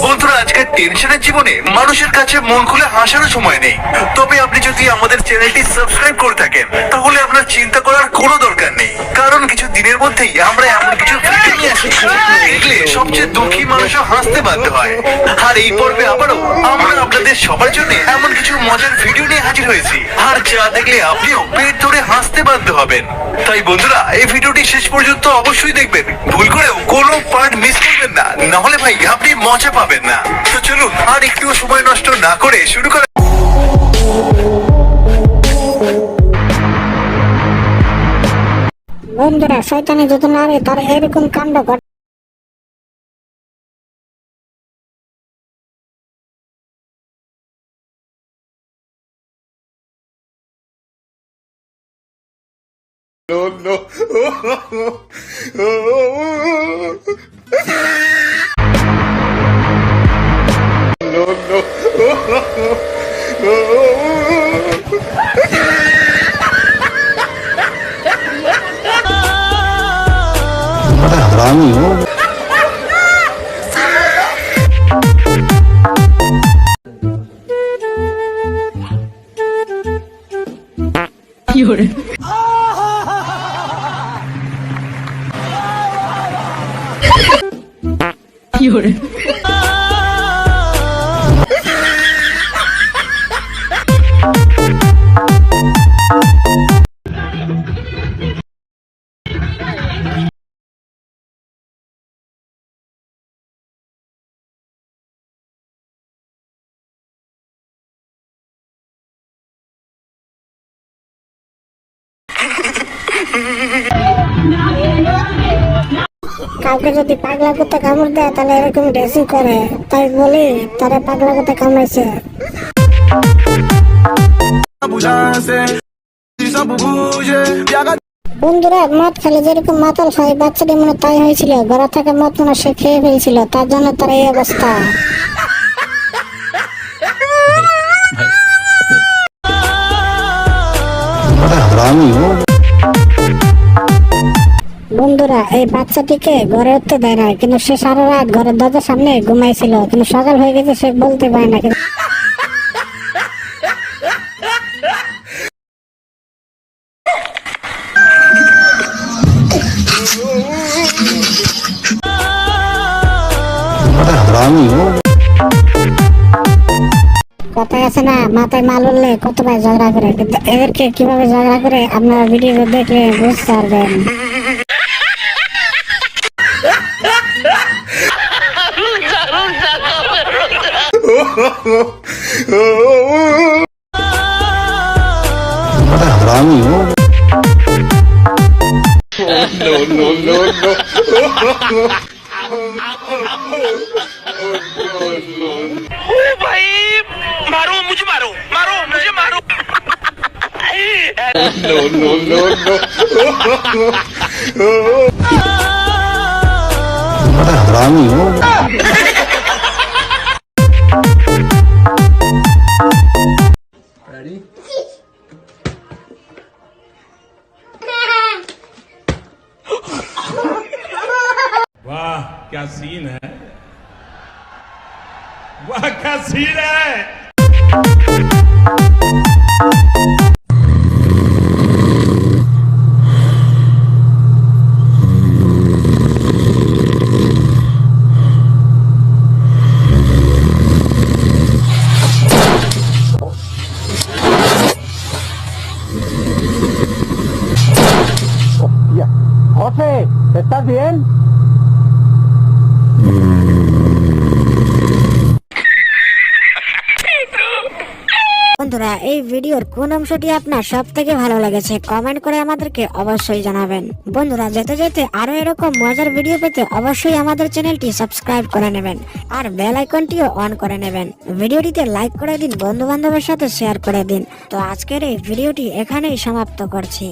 বন্ধুরা, আজকের টেনশনের জীবনে মানুষের কাছে মন খুলে হাসারও সময় নেই। তবে আপনি যদি আমাদের চ্যানেলটি সাবস্ক্রাইব করে থাকেন তাহলে আপনার চিন্তা করার কোনো দরকার নেই, কারণ কিছু দিনের মধ্যেই আমরা এমন কিছু ভিডিও নিয়ে আসি দেখলে সবচেয়ে দুঃখী মানুষও হাসতে বাধ্য হয়। আর এই পর্বে আবারও আমরা আপনাদের সবার জন্য এমন কিছু মজার ভিডিও নিয়ে হাজির হয়েছি, আর যা দেখলে আপনিও পেট ধরে হাসতে বাধ্য হবেন। তাই বন্ধুরা, এই ভিডিওটি শেষ পর্যন্ত অবশ্যই দেখবেন, ভুল করেও কোনো পার্ট মিস করবেন না, নাহলে ভাই আপনি মজা পাবেন না। তো চলুন আর একটু সময় নষ্ট না করে শুরু করা। বন্ধুরা, শয়তানি যদি না রে তার এরকম কাণ্ড ঘটে। हरामी हो। কাউকে যদি পাগলা কুত্তা কামড় দেয় তাহলে এরকম ড্রেসিং করে, তাই বলি তারা পাগলা কুত্তা কামড়াইছে। বন্ধুরা, মদ খেলে যেরকম মাতাল হয় বাচ্চাদের মনে তাই হয়েছিল, ঘরে থাকা মদ মনে সে খেয়ে ফেলছিল, তার জন্য তার এই অবস্থা। বন্ধুরা, এই বাচ্চাটিকে ঘরে উঠতে দেয় না, কিন্তু সে সারা রাত ঘরের দরজার সামনে ঘুমাইছিল, কিন্তু সকাল হয়ে গেছে সে বলতে পারে না। কথায় আছে না, মাথায় মাল উঠলে কত ভাই ঝগড়া করে, কিন্তু এদেরকে কিভাবে ঝগড়া করে আপনারা ভিডিও দেখলে বুঝতে পারবেন। भाई मारो मुझे, मारो मारो मुझे, मारो। हरामी हो। वाह क्या सीन है, वाह क्या सीन है। José, ¿estás bien? বন্ধুরা, এই ভিডিওর কোন অংশটি আপনার সব থেকে ভালো লেগেছে কমেন্ট করে আমাদেরকে অবশ্যই জানাবেন। বন্ধুরা, যেতে যেতে আরো এরকম মজার ভিডিও পেতে অবশ্যই আমাদের চ্যানেলটি সাবস্ক্রাইব করে নেবেন আর বেল আইকনটিও অন করে নেবেন। ভিডিওটিতে লাইক করে দিন, বন্ধু বান্ধবের সাথে শেয়ার করে দিন। তো আজকের এই ভিডিওটি এখানেই সমাপ্ত করছি।